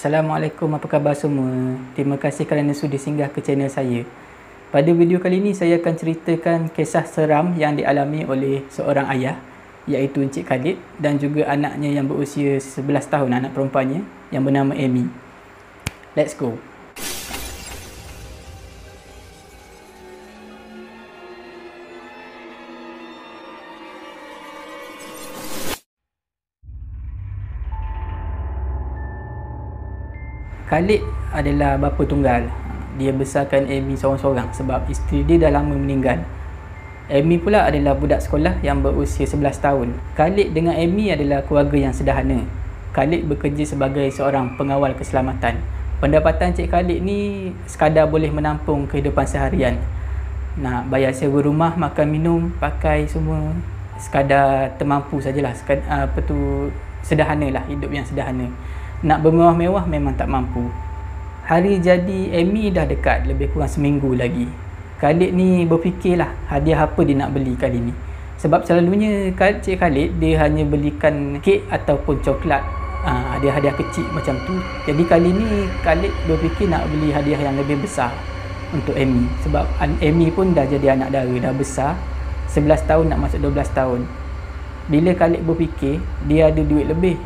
Assalamualaikum, apa khabar semua? Terima kasih kerana sudi singgah ke channel saya. Pada video kali ini saya akan ceritakan kisah seram yang dialami oleh seorang ayah, iaitu Encik Khalid, dan juga anaknya yang berusia 11 tahun, anak perempuannya yang bernama Amy. Let's go. Khalid adalah bapa tunggal. Dia besarkan Amy seorang-seorang sebab isteri dia dah lama meninggal. Amy pula adalah budak sekolah yang berusia 11 tahun. Khalid dengan Amy adalah keluarga yang sederhana. Khalid bekerja sebagai seorang pengawal keselamatan. Pendapatan Cik Khalid ni sekadar boleh menampung kehidupan seharian. Nak bayar sewa rumah, makan minum, pakai semua sekadar termampu sajalah. Sederhana lah, hidup yang sederhana. Nak bermewah-mewah memang tak mampu. Hari jadi Amy dah dekat, lebih kurang seminggu lagi. Khalid ni berfikirlah hadiah apa dia nak beli kali ni. Sebab selalunya Cik Khalid dia hanya belikan kek ataupun coklat, hadiah-hadiah kecil macam tu. Jadi kali ni Khalid berfikir nak beli hadiah yang lebih besar untuk Amy. Sebab Amy pun dah jadi anak dara, dah besar, 11 tahun nak masuk 12 tahun. Bila Khalid berfikir dia ada duit lebih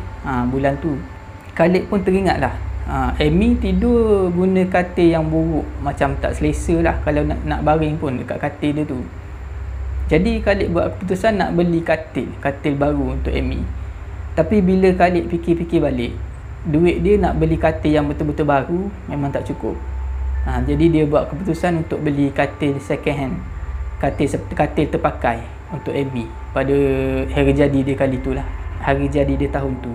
bulan tu, Khalid pun teringatlah, Amy tidur guna katil yang buruk, macam tak selesa lah kalau nak baring pun dekat katil dia tu. Jadi Khalid buat keputusan nak beli katil baru untuk Amy. Tapi bila Khalid fikir-fikir balik, duit dia nak beli katil yang betul-betul baru memang tak cukup. Jadi dia buat keputusan untuk beli katil second hand, katil terpakai untuk Amy pada hari jadi dia kali tu lah, hari jadi dia tahun tu.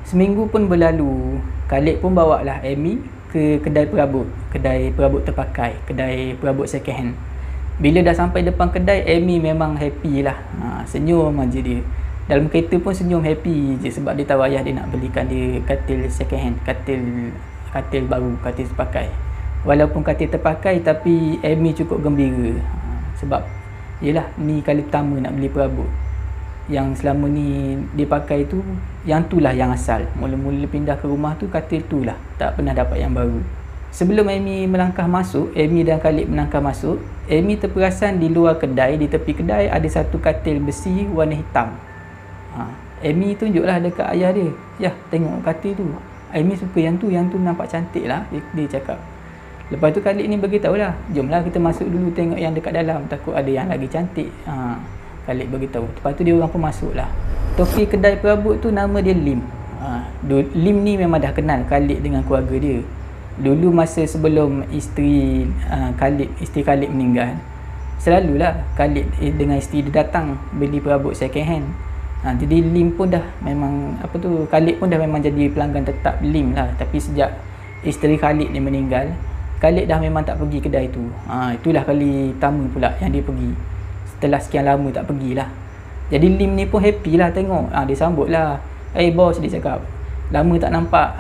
Seminggu pun berlalu, Khalid pun bawa lah Amy ke kedai perabot terpakai, kedai perabot second hand. Bila dah sampai depan kedai, Amy memang happy lah, senyum aja dia. Dalam kereta pun senyum happy je sebab dia tahu ayah dia nak belikan dia katil second hand, katil baru, katil terpakai. Walaupun katil terpakai tapi Amy cukup gembira, sebab yelah ni kali pertama nak beli perabot. Yang selama ni dia pakai tu, yang tu lah yang asal. Mula-mula pindah ke rumah tu, katil tu lah, tak pernah dapat yang baru. Sebelum Amy melangkah masuk, Amy dan Khalid melangkah masuk, Amy terperasan di luar kedai, di tepi kedai ada satu katil besi warna hitam. Amy tunjuklah dekat ayah dia, "Yah, tengok katil tu, Amy suka yang tu nampak cantik lah," dia cakap. Lepas tu Khalid ni beritahu lah, "Jomlah kita masuk dulu tengok yang dekat dalam, takut ada yang lagi cantik." Khalid beritahu. Lepas tu dia orang pun masuk lah. Topi kedai perabot tu nama dia Lim. Lim ni memang dah kenal Khalid dengan keluarga dia. Dulu masa sebelum isteri Khalid meninggal, selalulah Khalid dengan isteri dia datang beli perabot second hand. Jadi Lim pun dah memang Khalid pun dah memang jadi pelanggan tetap Lim lah. Tapi sejak isteri Khalid ni meninggal, Khalid dah memang tak pergi kedai tu. Itulah kali pertama pula yang dia pergi setelah sekian lama tak pergilah. Jadi Lim ni pun happy lah tengok. Dia sambut lah, bos," dia cakap, "lama tak nampak."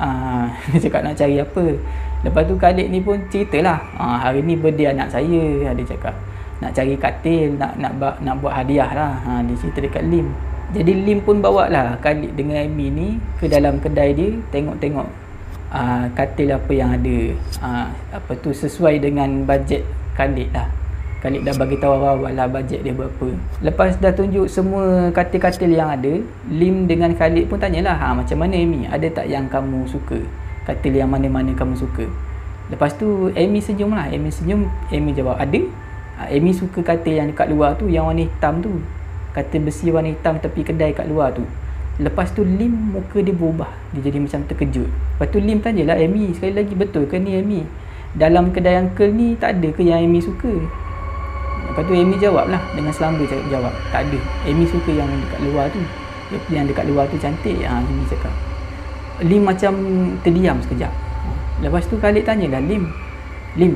Dia cakap nak cari apa. Lepas tu Khalid ni pun ceritalah, "Hari ni birthday anak saya," dia cakap, "nak cari katil, nak buat hadiah lah." Dia cerita dekat Lim. Jadi Lim pun bawa lah Khalid dengan Amy ni ke dalam kedai dia, tengok-tengok katil apa yang ada, sesuai dengan bajet Khalid lah. Khalid dah bagi tahu awal-awal lah bajet dia berapa. Lepas dah tunjuk semua katil-katil yang ada, Lim dengan Khalid pun tanyalah, "Macam mana Amy? Ada tak yang kamu suka? Katil yang mana-mana kamu suka?" Lepas tu Amy senyum lah. Amy jawab, "Ada." Amy suka katil yang dekat luar tu, yang warna hitam tu. Katil besi warna hitam tepi kedai kat luar tu. Lepas tu Lim muka dia berubah, dia jadi macam terkejut. Lepas tu Lim tanyalah Amy sekali lagi, "Betul ke ni Amy? Dalam kedai uncle ni tak ada ke yang Amy suka?" Lepas tu Amy jawab lah, dengan selamba jawab, "Tak ada, Amy suka yang dekat luar tu. Yang dekat luar tu cantik." Amy cakap. Lim macam terdiam sekejap. Lepas tu Khalid tanyalah Lim,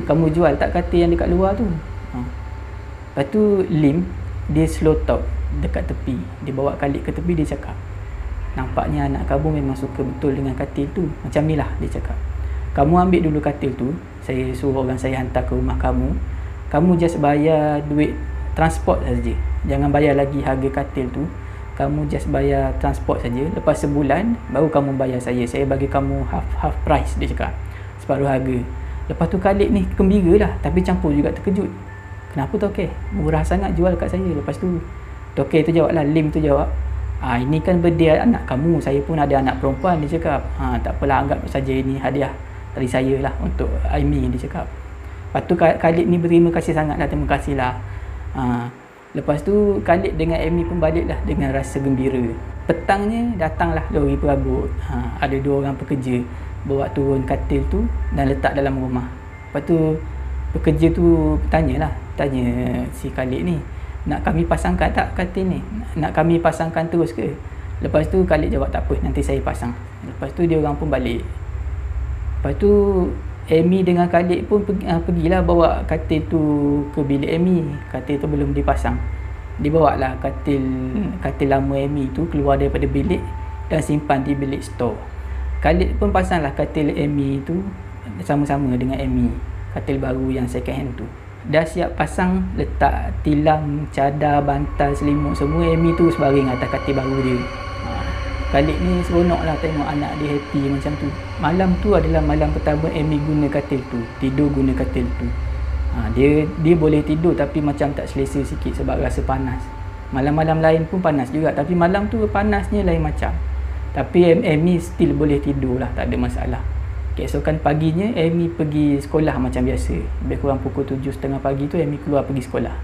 "Kamu jual tak katil yang dekat luar tu?" Lepas tu Lim dia slow talk dekat tepi. Dia bawa Khalid ke tepi, dia cakap, "Nampaknya anak kamu memang suka betul dengan katil tu. Macam ni lah," dia cakap, "Kamu ambil dulu katil tu, saya suruh orang saya hantar ke rumah kamu. Kamu just bayar duit transport saja. Jangan bayar lagi harga katil tu. kamu just bayar transport saja. Lepas sebulan baru kamu bayar saya bagi kamu half price, dia cakap, separuh harga. Lepas tu Khalid ni gembira lah, tapi campur juga terkejut. Kenapa Tokeh? Murah sangat jual kat saya. Lepas tu Tokeh tu jawab lah, Lim tu jawab, ini kan birthday anak kamu, saya pun ada anak perempuan, dia cakap. Tak apalah, anggap saja ini hadiah dari saya lah untuk Aimee, dia cakap. Lepas tu Khalid ni berterima kasih sangat lah, terima kasih lah. Lepas tu Khalid dengan Aimee pun balik lah dengan rasa gembira. Petangnya datanglah lori perabot. Ada 2 orang pekerja bawa turun katil tu dan letak dalam rumah. Lepas tu pekerja tu tanya si Khalid ni, nak kami pasangkan tak katil ni? Nak kami pasangkan terus ke? Lepas tu Khalid jawab, tak apa, nanti saya pasang. Lepas tu dia orang pun balik. Lepas tu Aimee dengan Khalid pun pergilah bawa katil tu ke bilik Aimee. Katil tu belum dipasang. Dia bawa lah katil lama Aimee tu keluar daripada bilik dan simpan di bilik store. Khalid pun pasang lah katil Aimee tu sama-sama dengan Aimee. Katil baru yang second hand tu. Dah siap pasang, letak tilam, cadar, bantal, selimut semua. Aimee tu sebaring atas katil baru dia. Khalid ni seronok lah tengok anak dia happy macam tu. Malam tu adalah malam pertama Aimee guna katil tu, tidur guna katil tu. Dia boleh tidur tapi macam tak selesa sikit sebab rasa panas. Malam-malam lain pun panas juga, tapi malam tu panasnya lain macam. Tapi Aimee still boleh tidur lah, tak ada masalah. Keesokan paginya Aimee pergi sekolah macam biasa. Lebih kurang pukul 7.30 pagi tu Aimee keluar pergi sekolah.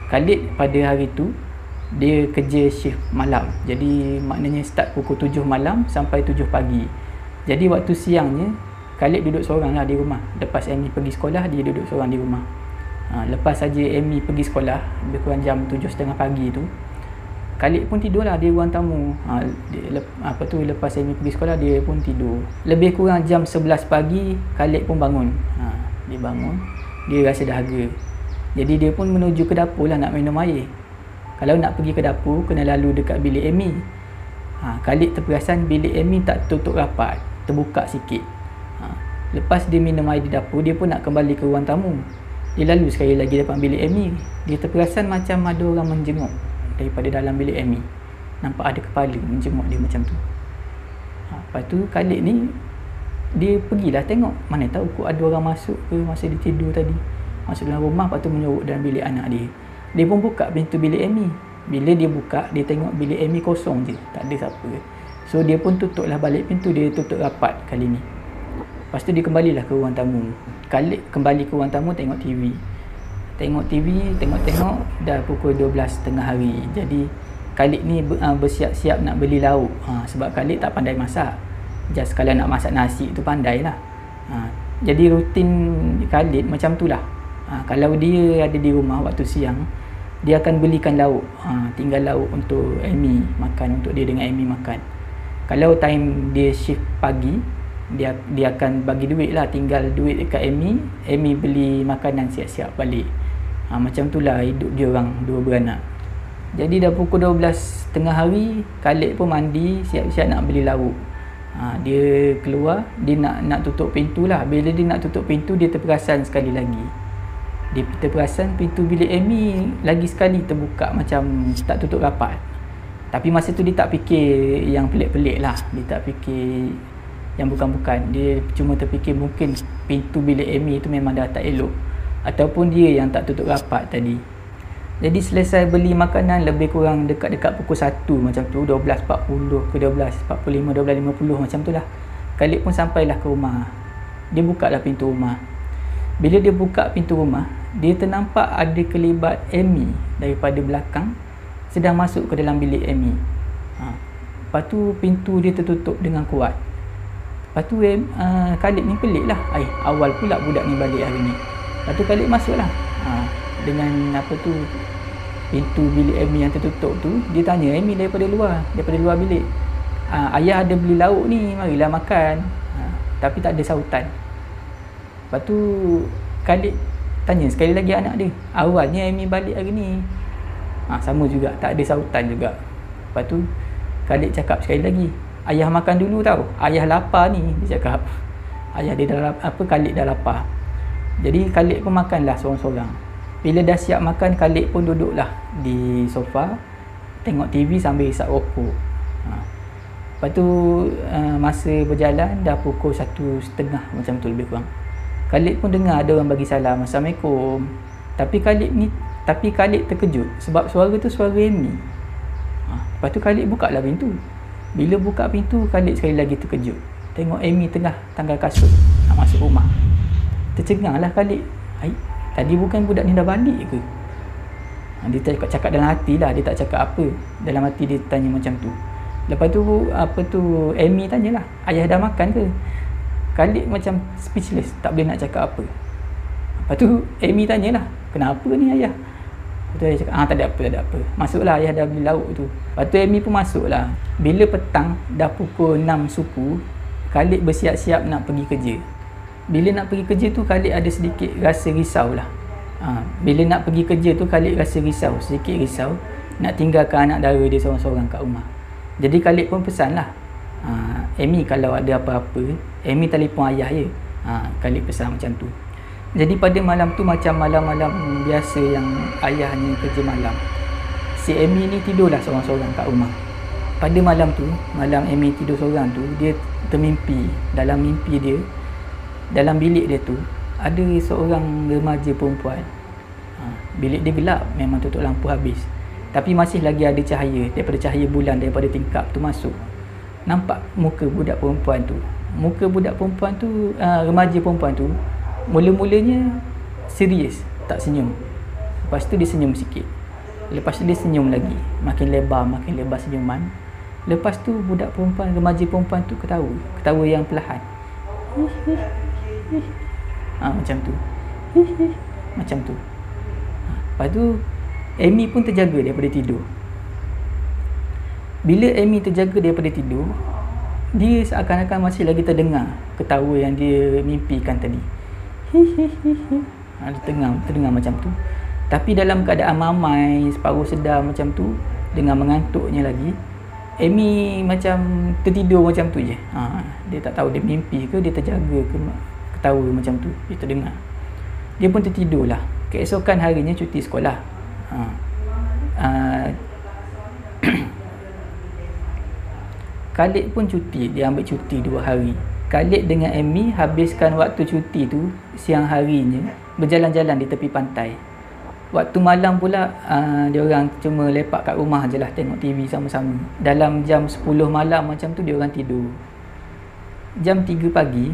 Khalid pada hari tu dia kerja shift malam. Jadi maknanya start pukul 7 malam sampai 7 pagi. Jadi waktu siangnya Khalid duduk seorang lah di rumah. Lepas Aimee pergi sekolah, dia duduk seorang di rumah. Lepas saja Aimee pergi sekolah, lebih kurang jam 7.30 pagi tu, Khalid pun tidur lah di ruang tamu. Lepas Aimee pergi sekolah, dia pun tidur. Lebih kurang jam 11 pagi Khalid pun bangun. Dia bangun, dia rasa dahaga. Jadi dia pun menuju ke dapur lah nak minum air. Kalau nak pergi ke dapur, kena lalu dekat bilik Aimee. Khalid terperasan bilik Aimee tak tutup rapat, terbuka sikit. Lepas dia minum air di dapur, dia pun nak kembali ke ruang tamu. Dia lalu sekali lagi depan bilik Aimee. Dia terperasan macam ada orang menjenguk daripada dalam bilik Aimee. Nampak ada kepala menjenguk dia macam tu. Lepas tu Khalid ni, dia pergilah tengok. Mana tahu kok ada orang masuk ke masa dia tidur tadi. Masuk dalam rumah, lepas tu menyorok dalam bilik anak dia. Dia pun buka pintu bilik Aimee. Bila dia buka, dia tengok bilik Aimee kosong je, tak ada siapa. So dia pun tutuplah balik pintu, dia tutup rapat kali ni. Lepas tu dia kembalilah ke ruang tamu. Khalid kembali ke ruang tamu tengok TV. Tengok dah pukul 12.30 hari. Jadi Khalid ni bersiap-siap nak beli lauk. Sebab Khalid tak pandai masak. Just kalau nak masak nasi tu pandai lah. Jadi rutin Khalid macam tu lah. Kalau dia ada di rumah waktu siang, dia akan belikan lauk. Tinggal lauk untuk Aimee makan, untuk dia dengan Aimee makan. Kalau time dia shift pagi, dia akan bagi duit lah, tinggal duit dekat Aimee beli makanan siap-siap balik. Macam tu lah hidup dia orang dua beranak. Jadi dah pukul 12.30 hari, Khalid pun mandi, siap-siap nak beli lauk. Dia keluar, dia nak tutup pintu lah. Bila dia nak tutup pintu, dia terperasan sekali lagi. Dia terperasan pintu bilik Aimee lagi sekali terbuka macam tak tutup rapat. Tapi masa tu dia tak fikir yang pelik-pelik lah. Dia tak fikir yang bukan-bukan. Dia cuma terfikir mungkin pintu bilik Aimee tu memang dah tak elok, ataupun dia yang tak tutup rapat tadi. Jadi selesai beli makanan lebih kurang dekat-dekat pukul 1 macam tu, 12.40 ke 12.45, 12.50 macam tu lah. Khalid pun sampailah ke rumah. Dia buka lah pintu rumah. Bila dia buka pintu rumah, dia ternampak ada kelibat Aimee daripada belakang sedang masuk ke dalam bilik Aimee. Lepas tu pintu dia tertutup dengan kuat. Lepas tu Khalid ni pelik lah. Awal pula budak ni balik hari ni. Lepas tu Khalid masuk lah. Dengan pintu bilik Aimee yang tertutup tu, dia tanya Aimee daripada luar bilik. Ayah ada beli lauk ni, marilah makan. Tapi tak ada sautan. Lepas tu Khalid tanya sekali lagi anak dia, awalnya Aimee balik hari ni? Sama juga, tak ada sautan juga. Lepas tu Khalid cakap sekali lagi, ayah makan dulu tau, ayah lapar ni, dia cakap. Ayah dia dah Khalid dah lapar. Jadi Khalid pun makanlah seorang-seorang. Bila dah siap makan, Khalid pun duduklah di sofa tengok TV sambil hisap rokok. Lepas tu masa berjalan dah pukul 1:30 macam tu lebih kurang. Khalid pun dengar ada orang bagi salam, Assalamualaikum. Tapi Khalid terkejut sebab suara tu suara Amy. Lepas tu Khalid buka lah pintu. Bila buka pintu, Khalid sekali lagi terkejut. Tengok Amy tengah tanggal kasut nak masuk rumah. Tercengang lah Khalid. Tadi bukan budak ni dah balik ke? Dia cakap dalam hati lah, dia tak cakap apa. Dalam hati dia tanya macam tu. Lepas tu Amy tanyalah, ayah dah makan ke? Khalid macam speechless, tak boleh nak cakap apa. Lepas tu Amy tanyalah, kenapa ni ayah? Lepas tu ayah cakap, tak ada apa. Masuklah, ayah dah beli lauk tu. Lepas tu Amy pun masuklah. Bila petang dah pukul 6 suku, Khalid bersiap-siap nak pergi kerja. Bila nak pergi kerja tu Khalid ada sedikit rasa risau lah. Bila nak pergi kerja tu Khalid rasa sedikit risau nak tinggalkan anak dara dia seorang-seorang kat rumah. Jadi Khalid pun pesan lah, Amy kalau ada apa-apa, Amy telefon ayah je. Khalid pesan macam tu. Jadi pada malam tu macam malam-malam biasa yang ayahnya kerja malam, si Amy ni tidurlah seorang-seorang kat rumah. Pada malam tu, malam Amy tidur seorang tu, dia termimpi. Dalam mimpi dia, dalam bilik dia tu ada seorang remaja perempuan. Bilik dia gelap, memang tutup lampu habis, tapi masih lagi ada cahaya daripada cahaya bulan daripada tingkap tu masuk. Nampak muka budak perempuan tu. Remaja perempuan tu mula-mulanya serius, tak senyum. Lepas tu dia senyum sikit. Lepas tu dia senyum lagi, makin lebar senyuman. Lepas tu remaja perempuan tu ketawa yang perlahan. Macam tu. Macam tu. Lepas tu Amy pun terjaga daripada tidur. Bila Amy terjaga daripada tidur, dia seakan-akan masih lagi terdengar ketawa yang dia mimpikan tadi. Terdengar macam tu. Tapi dalam keadaan mamai, separuh sedar macam tu, dengan mengantuknya lagi, Amy macam tertidur macam tu je. Dia tak tahu dia mimpi ke, dia terjaga ke, ketawa macam tu, dia terdengar. Dia pun tertidur lah. Keesokan harinya cuti sekolah. Khalid pun cuti, dia ambil cuti 2 hari. Khalid dengan Amy habiskan waktu cuti tu siang harinya berjalan-jalan di tepi pantai. Waktu malam pula dia orang cuma lepak kat rumah je lah, tengok TV sama-sama. Dalam jam 10 malam macam tu dia orang tidur. Jam 3 pagi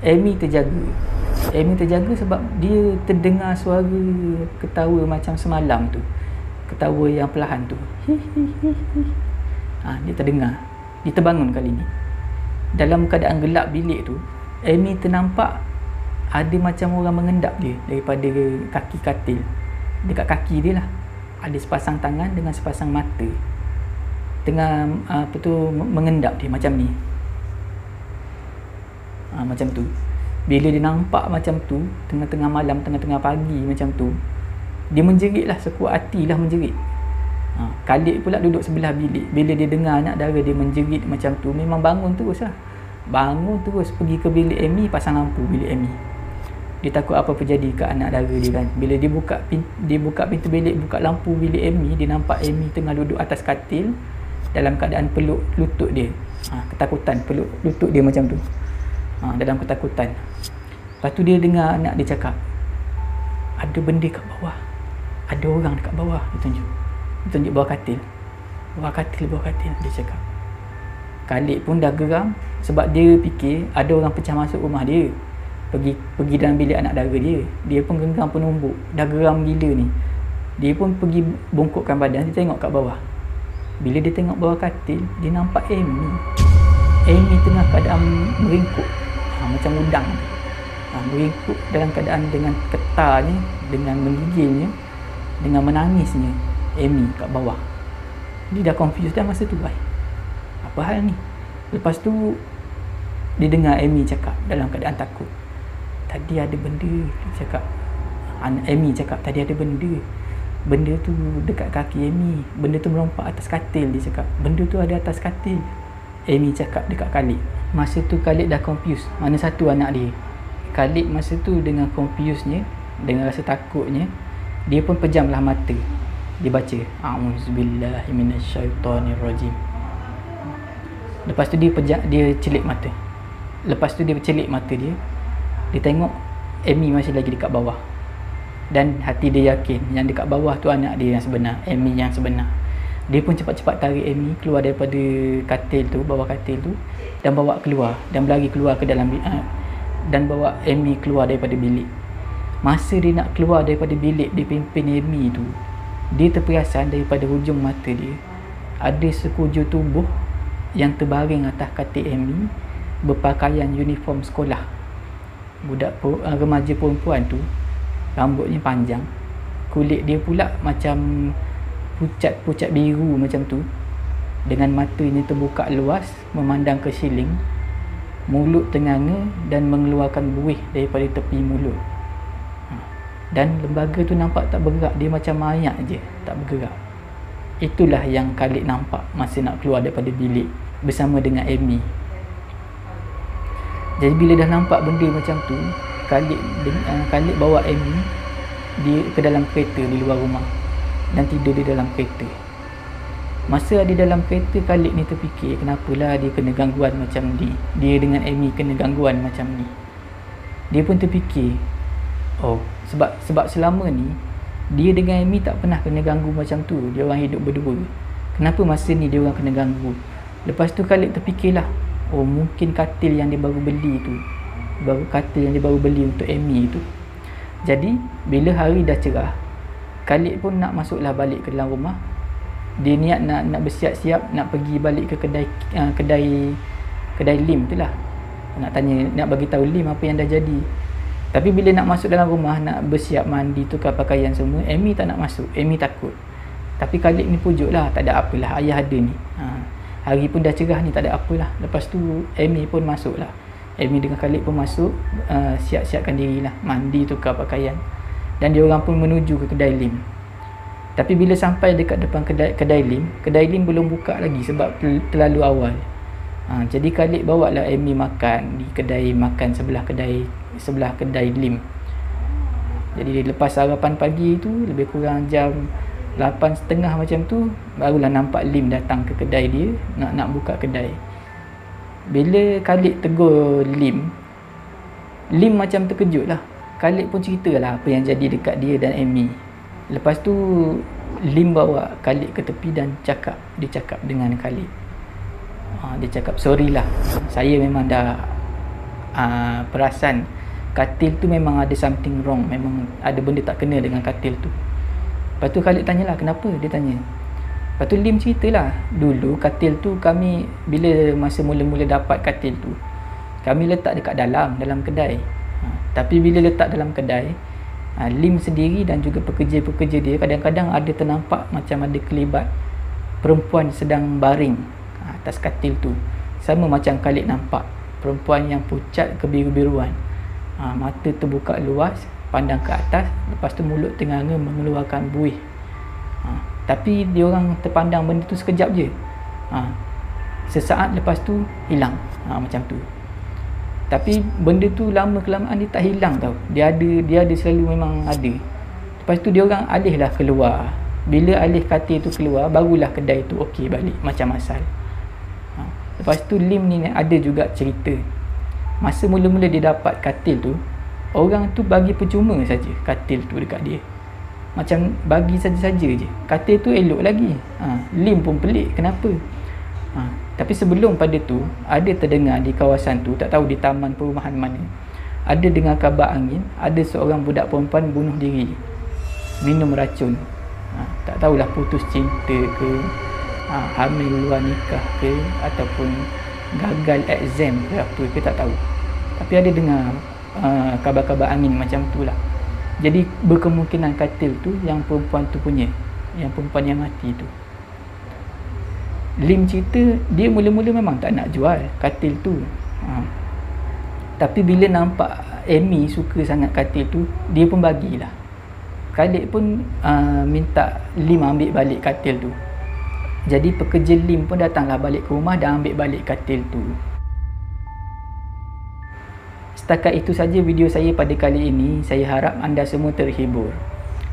Amy terjaga sebab dia terdengar suara ketawa macam semalam tu. Ketawa yang perlahan tu. Dia terdengar. Dia terbangun kali ni. Dalam keadaan gelap bilik tu, Amy ternampak ada macam orang mengendap dia daripada kaki katil. Dekat kaki dia lah ada sepasang tangan dengan sepasang mata tengah mengendap dia macam ni. Macam tu. Bila dia nampak macam tu, tengah-tengah malam, tengah-tengah pagi macam tu, dia menjerit lah, sekuat hati lah menjerit. Khalid pula duduk sebelah bilik. Bila dia dengar anak dara dia menjerit macam tu, memang bangun terus lah. Bangun terus pergi ke bilik Amy, pasang lampu bilik Amy. Dia takut apa terjadi ke anak dara dia kan. Bila dia buka pintu bilik, buka lampu bilik Amy, dia nampak Amy tengah duduk atas katil dalam keadaan peluk lutut dia. Ketakutan, peluk lutut dia macam tu. Dalam ketakutan. Lepas tu dia dengar anak dia cakap, ada benda kat bawah, ada orang dekat bawah. Dia tunjuk bawah katil, bawah katil dia cakap. Khalid pun dah geram sebab dia fikir ada orang pecah masuk rumah dia, pergi dalam bilik anak dara dia. Dia pun genggam penumbuk, dah geram gila ni. Dia pun pergi bongkokkan badan, dia tengok kat bawah. Bila dia tengok bawah katil, dia nampak Amy tengah keadaan meringkuk, macam udang. Meringkuk dalam keadaan dengan ketarnya, dengan menggigilnya, dengan menangisnya. Amy kat bawah. Dia dah confused dah masa tu. Apa hal ni? Lepas tu dia dengar Amy cakap dalam keadaan takut, tadi ada benda. Dia cakap, Amy cakap tadi ada benda. Benda tu dekat kaki Amy. Benda tu melompat atas katil. Dia cakap benda tu ada atas katil. Amy cakap dekat Khalid. Masa tu Khalid dah confused, mana satu anak dia. Khalid masa tu dengan confusednya, dengan rasa takutnya, dia pun pejamlah mata. Dia baca A'udzubillahi minasyaitonirrajim. Lepas tu dia celik mata. Lepas tu dia celik mata dia. Dia tengok Amy masih lagi dekat bawah. Dan hati dia yakin yang dekat bawah tu anak dia yang sebenar, Amy yang sebenar. Dia pun cepat-cepat tarik Amy keluar daripada katil tu, bawah katil tu, dan bawa keluar dan berlari keluar ke dalam dan bawa Amy keluar daripada bilik. Masa dia nak keluar daripada bilik dia pimpin Amy tu, dia terperasan daripada hujung mata dia ada sekujur tubuh yang terbaring atas katil Amy berpakaian uniform sekolah. Budak remaja perempuan tu rambutnya panjang, kulit dia pula macam pucat biru macam tu, dengan matanya terbuka luas memandang ke siling, mulut tenganga dan mengeluarkan buih daripada tepi mulut. Dan lembaga tu nampak tak bergerak, dia macam mayat je, tak bergerak. Itulah yang Khalid nampak masa nak keluar daripada bilik bersama dengan Amy. Jadi bila dah nampak benda macam tu, Khalid bawa Amy dia ke dalam kereta di luar rumah dan tidur di dalam kereta. Masa ada dalam kereta, Khalid ni terfikir, kenapalah dia kena gangguan macam ni, dia dengan Amy kena gangguan macam ni. Dia pun terfikir, oh, sebab selama ni dia dengan Amy tak pernah kena ganggu macam tu. Dia orang hidup berdua, kenapa masa ni dia orang kena ganggu? Lepas tu Khalid terfikirlah, oh mungkin katil yang dia baru beli tu, katil yang dia baru beli untuk Amy tu. Jadi bila hari dah cerah, Khalid pun nak masuklah balik ke dalam rumah. Dia niat nak bersiap-siap nak pergi balik ke kedai Lim tu lah, nak tanya, nak bagi tahu Lim apa yang dah jadi. Tapi bila nak masuk dalam rumah, nak bersiap mandi, tukar pakaian semua, Amy tak nak masuk. Amy takut. Tapi Khalid ni pujuk lah, tak ada apalah, ayah ada ni. Hari pun dah cerah ni, tak ada apalah. Lepas tu Amy pun masuk lah. Amy dengan Khalid pun masuk, siap-siapkan dirilah, mandi, tukar pakaian. Dan dia orang pun menuju ke kedai Lim. Tapi bila sampai dekat depan kedai Lim belum buka lagi sebab terlalu awal. Jadi Khalid bawa lah Amy makan di kedai makan sebelah kedai Lim. Jadi lepas sarapan pagi tu, lebih kurang jam 8.30 macam tu, barulah nampak Lim datang ke kedai dia nak buka kedai. Bila Khalid tegur Lim macam terkejut lah. Khalid pun ceritalah apa yang jadi dekat dia dan Amy. Lepas tu Lim bawa Khalid ke tepi dan dia cakap dengan Khalid. Dia cakap, sorry lah, saya memang dah perasan katil tu memang ada something wrong, memang ada benda tak kena dengan katil tu. Lepas tu Khalid tanyalah, kenapa? Dia tanya. Lepas tu Lim ceritalah, dulu katil tu kami, bila masa mula-mula dapat katil tu, kami letak dekat dalam kedai. Tapi bila letak dalam kedai, Lim sendiri dan juga pekerja-pekerja dia kadang-kadang ada ternampak macam ada kelibat perempuan sedang baring atas katil tu. Sama macam Khalid nampak, perempuan yang pucat kebiru-biruan, mata terbuka luas, pandang ke atas, lepas tu mulut tenganga mengeluarkan buih. Tapi dia orang terpandang benda tu sekejap je, sesaat lepas tu hilang, macam tu. Tapi benda tu lama kelamaan dia tak hilang tau. Dia ada selalu, memang ada. Lepas tu dia orang alihlah keluar. Bila alih katil tu keluar, barulah kedai tu okey balik macam asal. Lepas tu Lim ni ada juga cerita, masa mula-mula dia dapat katil tu, orang tu bagi percuma saja katil tu dekat dia. Macam bagi saja-saja je. Katil tu elok lagi. Lim pun pelik kenapa. Tapi sebelum pada tu, ada terdengar di kawasan tu, tak tahu di taman perumahan mana, ada dengar kabar angin, ada seorang budak perempuan bunuh diri, minum racun. Tak tahulah putus cinta ke, hamil luar nikah ke, ataupun gagal exam ke apa ke, tak tahu. Tapi ada dengar kabar-kabar angin macam tu lah. Jadi berkemungkinan katil tu yang perempuan tu punya, yang perempuan yang mati tu. Lim cerita dia mula-mula memang tak nak jual katil tu, tapi bila nampak Amy suka sangat katil tu, dia pun bagilah. Khalid pun minta Lim ambil balik katil tu. Jadi pekerja Lim pun datanglah balik ke rumah dan ambil balik katil tu. Setakat itu saja video saya pada kali ini. Saya harap anda semua terhibur.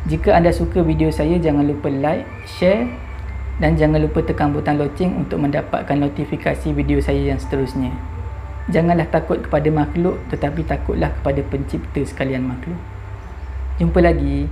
Jika anda suka video saya, jangan lupa like, share dan jangan lupa tekan butang loceng untuk mendapatkan notifikasi video saya yang seterusnya. Janganlah takut kepada makhluk, tetapi takutlah kepada pencipta sekalian makhluk. Jumpa lagi.